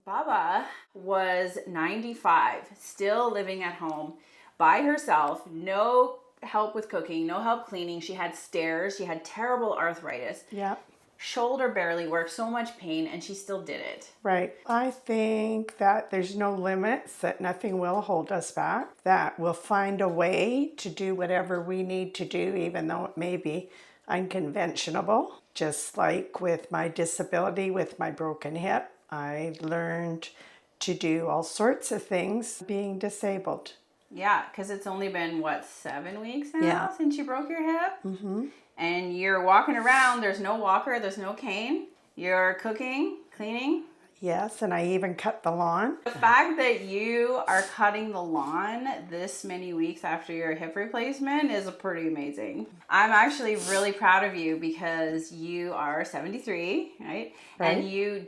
Baba was 95, still living at home by herself, no help with cooking, no help cleaning. She had stairs, she had terrible arthritis. Yeah. Shoulder barely worked, so much pain, and she still did it. Right. I think that there's no limits, that nothing will hold us back, that we'll find a way to do whatever we need to do, even though it may be unconventional. Just like with my disability, with my broken hip, I learned to do all sorts of things being disabled. Yeah, because it's only been, 7 weeks now Yeah. since you broke your hip? Mm-hmm. And you're walking around, there's no walker, there's no cane. You're cooking, cleaning. Yes, and I even cut the lawn. The fact that you are cutting the lawn this many weeks after your hip replacement is pretty amazing. I'm actually really proud of you because you are 73, right? And you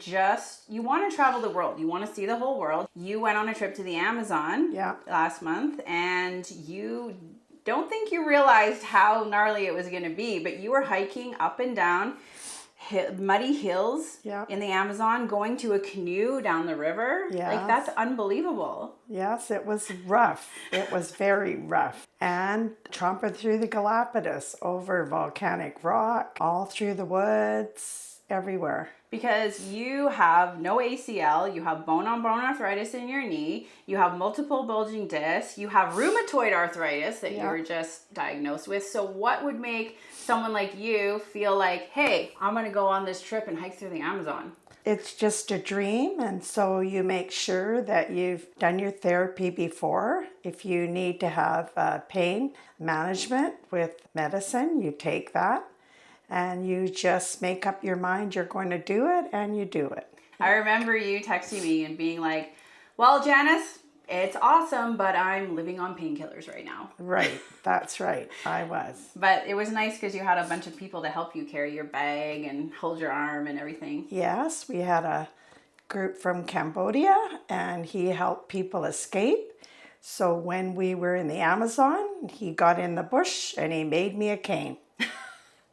want to travel the world. You want to see the whole world. You went on a trip to the Amazon last month, and you don't think you realized how gnarly it was going to be, but you were hiking up and down muddy hills in the Amazon, going to a canoe down the river. Like, that's unbelievable. Yes, it was rough. It was very rough. And tromping through the Galapagos, over volcanic rock, all through the woods, everywhere. Because you have no ACL, you have bone-on-bone arthritis in your knee, you have multiple bulging discs, you have rheumatoid arthritis that you were just diagnosed with. So what would make someone like you feel like, hey, I'm going to go on this trip and hike through the Amazon? It's just a dream, and so you make sure that you've done your therapy before. If you need to have pain management with medicine, you take that. And you just make up your mind you're going to do it, and you do it. I remember you texting me and being like, well, Janice, it's awesome, but I'm living on painkillers right now. Right, that's right, I was. But it was nice because you had a bunch of people to help you carry your bag and hold your arm and everything. Yes, we had a group from Cambodia, and he helped people escape. So when we were in the Amazon, he got in the bush and he made me a cane.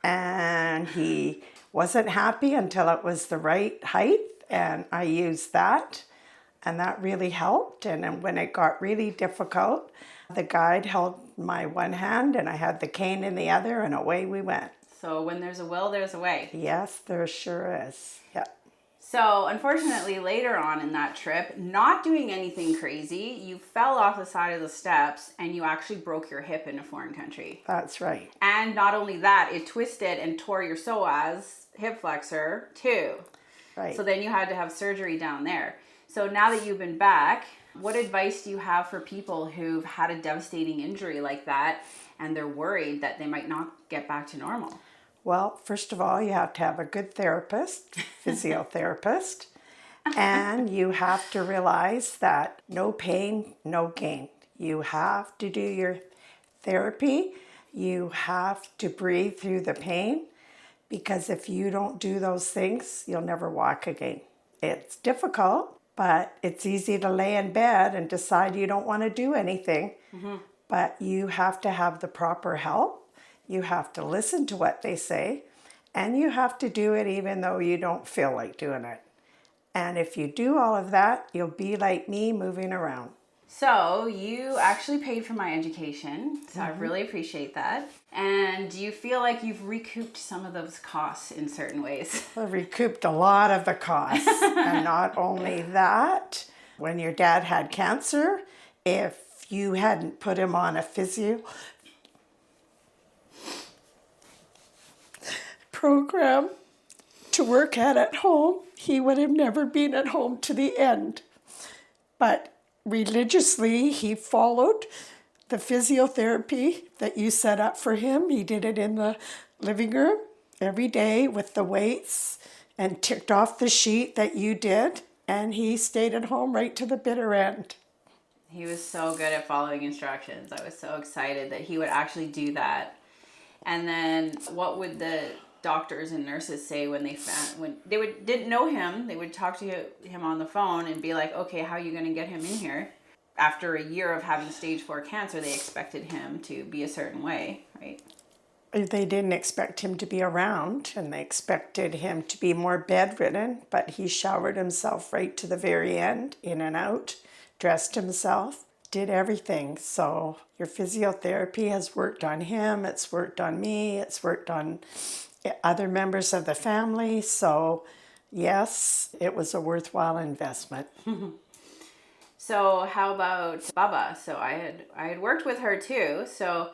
And he wasn't happy until it was the right height, and I used that, and that really helped. And then when it got really difficult, the guide held my one hand and I had the cane in the other, and away we went. So when there's a will, there's a way. Yes, there sure is. Yeah. So unfortunately, later on in that trip, not doing anything crazy, you fell off the side of the steps and you actually broke your hip in a foreign country. That's right. And not only that, it twisted and tore your psoas, hip flexor, too. Right. So then you had to have surgery down there. So now that you've been back, what advice do you have for people who've had a devastating injury like that and they're worried that they might not get back to normal? Well, first of all, you have to have a good therapist, physiotherapist, and you have to realize that no pain, no gain. You have to do your therapy. You have to breathe through the pain, because if you don't do those things, you'll never walk again. It's difficult, but it's easy to lay in bed and decide you don't want to do anything, but you have to have the proper help. You have to listen to what they say, and you have to do it even though you don't feel like doing it. And if you do all of that, you'll be like me, moving around. So you actually paid for my education, so I really appreciate that. And do you feel like you've recouped some of those costs in certain ways? I recouped a lot of the costs. And not only that, when your dad had cancer, if you hadn't put him on a physio program to work at home, he would have never been at home to the end. But religiously, he followed the physiotherapy that you set up for him. He did it in the living room every day with the weights and ticked off the sheet that you did, and he stayed at home right to the bitter end. He was so good at following instructions. I was so excited that he would actually do that. And then what would the doctors and nurses say when they didn't know him? They would talk to him on the phone and be like, okay, how are you going to get him in here? After a year of having stage 4 cancer, they expected him to be a certain way, right? They didn't expect him to be around, and they expected him to be more bedridden, but he showered himself right to the very end, in and out, dressed himself, did everything. So your physiotherapy has worked on him, it's worked on me, it's worked on other members of the family. So yes, it was a worthwhile investment. So how about Bubba? So I had worked with her too. So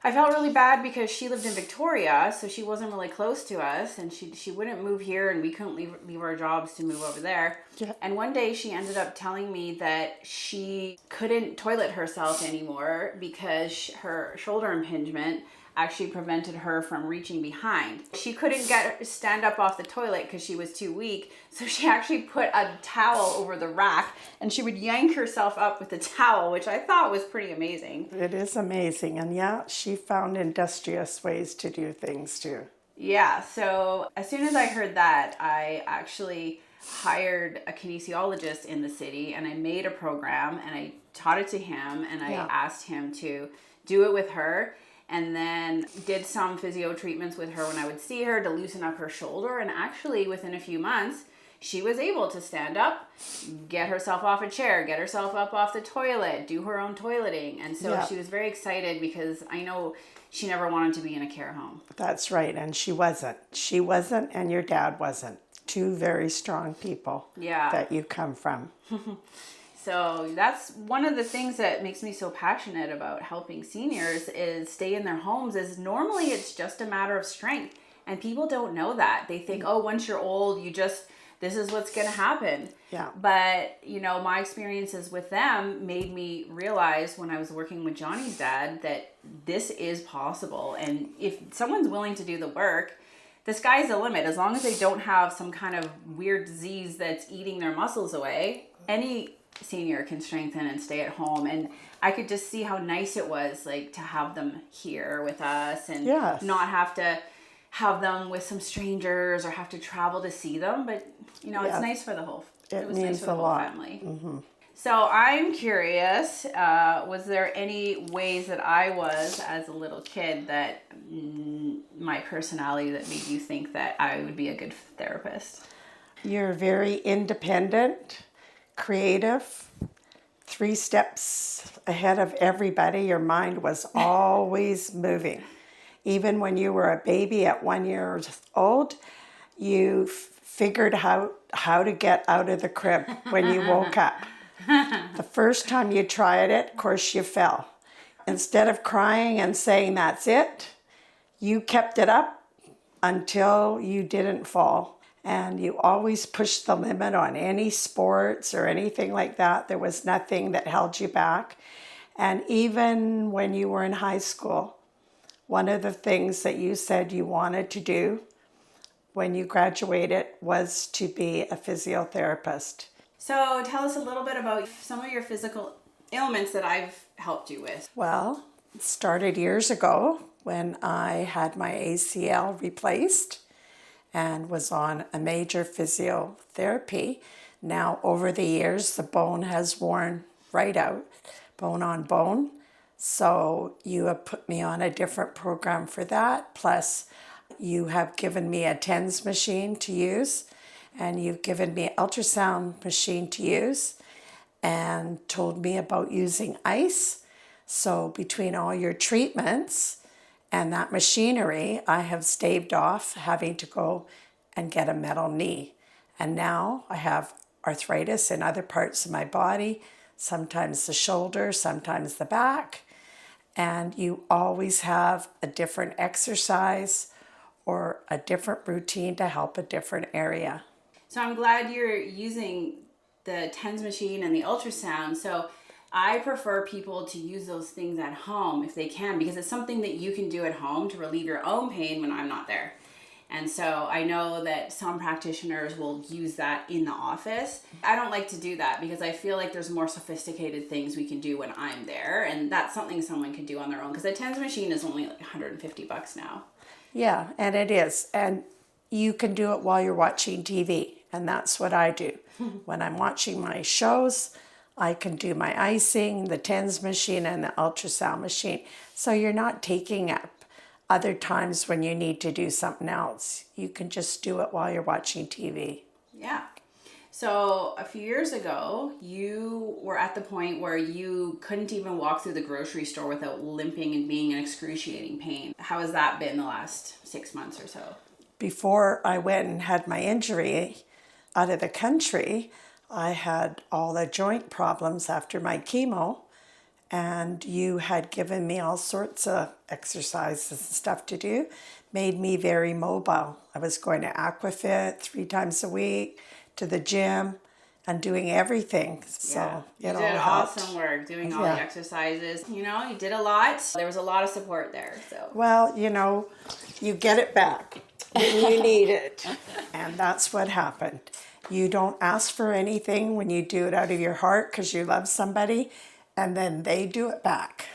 I felt really bad because she lived in Victoria, so she wasn't really close to us, and she wouldn't move here, and we couldn't leave our jobs to move over there. Yeah. And one day she ended up telling me that she couldn't toilet herself anymore because her shoulder impingement actually prevented her from reaching behind. She couldn't stand up off the toilet because she was too weak, so she actually put a towel over the rack and she would yank herself up with the towel, which I thought was pretty amazing. It is amazing. And yeah, she found industrious ways to do things too. Yeah, so as soon as I heard that, I actually hired a kinesiologist in the city, and I made a program and I taught it to him, and I asked him to do it with her, and then did some physio treatments with her when I would see her to loosen up her shoulder. And actually within a few months, she was able to stand up, get herself off a chair, get herself up off the toilet, do her own toileting. And so she was very excited because I know she never wanted to be in a care home. That's right. And she wasn't. She wasn't, and your dad wasn't. Two very strong people that you come from. So that's one of the things that makes me so passionate about helping seniors is stay in their homes. Is normally it's just a matter of strength, and people don't know that. They think, oh, once you're old, this is what's going to happen. Yeah. But, my experiences with them made me realize when I was working with Johnny's dad that this is possible. And if someone's willing to do the work, the sky's the limit. As long as they don't have some kind of weird disease that's eating their muscles away, any senior can strengthen and stay at home. And I could just see how nice it was, like, to have them here with us and not have to have them with some strangers or have to travel to see them. But it's nice for the whole it was nice for the whole family. Mm-hmm. So I'm curious, was there any ways that I was as a little kid that my personality that made you think that I would be a good therapist? You're very independent, creative, 3 steps ahead of everybody. Your mind was always moving. Even when you were a baby at 1 year old, you figured out how to get out of the crib when you woke up. The first time you tried it, of course, you fell. Instead of crying and saying that's it, you kept it up until you didn't fall. And you always pushed the limit on any sports or anything like that. There was nothing that held you back. And even when you were in high school, one of the things that you said you wanted to do when you graduated was to be a physiotherapist. So tell us a little bit about some of your physical ailments that I've helped you with. Well, it started years ago when I had my ACL replaced and was on a major physiotherapy. Now, over the years, the bone has worn right out, bone on bone. So you have put me on a different program for that. Plus, you have given me a TENS machine to use, and you've given me an ultrasound machine to use, and told me about using ice. So between all your treatments and that machinery, I have staved off having to go and get a metal knee. And now I have arthritis in other parts of my body, sometimes the shoulder, sometimes the back. And you always have a different exercise or a different routine to help a different area. So I'm glad you're using the TENS machine and the ultrasound. So I prefer people to use those things at home if they can, because it's something that you can do at home to relieve your own pain when I'm not there. And so I know that some practitioners will use that in the office. I don't like to do that because I feel like there's more sophisticated things we can do when I'm there, and that's something someone can do on their own, because the TENS machine is only like $150 now. Yeah, and it is. And you can do it while you're watching TV, and that's what I do. When I'm watching my shows, I can do my icing, the TENS machine, and the ultrasound machine. So you're not taking up Other times when you need to do something else, you can just do it while you're watching TV. Yeah. So a few years ago, you were at the point where you couldn't even walk through the grocery store without limping and being in excruciating pain. How has that been the last 6 months or so? Before I went and had my injury out of the country, I had all the joint problems after my chemo, and you had given me all sorts of exercises and stuff to do, made me very mobile. I was going to Aquafit 3 times a week, to the gym, and doing everything. So you it did all helped. awesome work doing all the exercises. You know, you did a lot. There was a lot of support there. So Well, you get it back when you need it. And that's what happened. You don't ask for anything when you do it out of your heart because you love somebody, and then they do it back.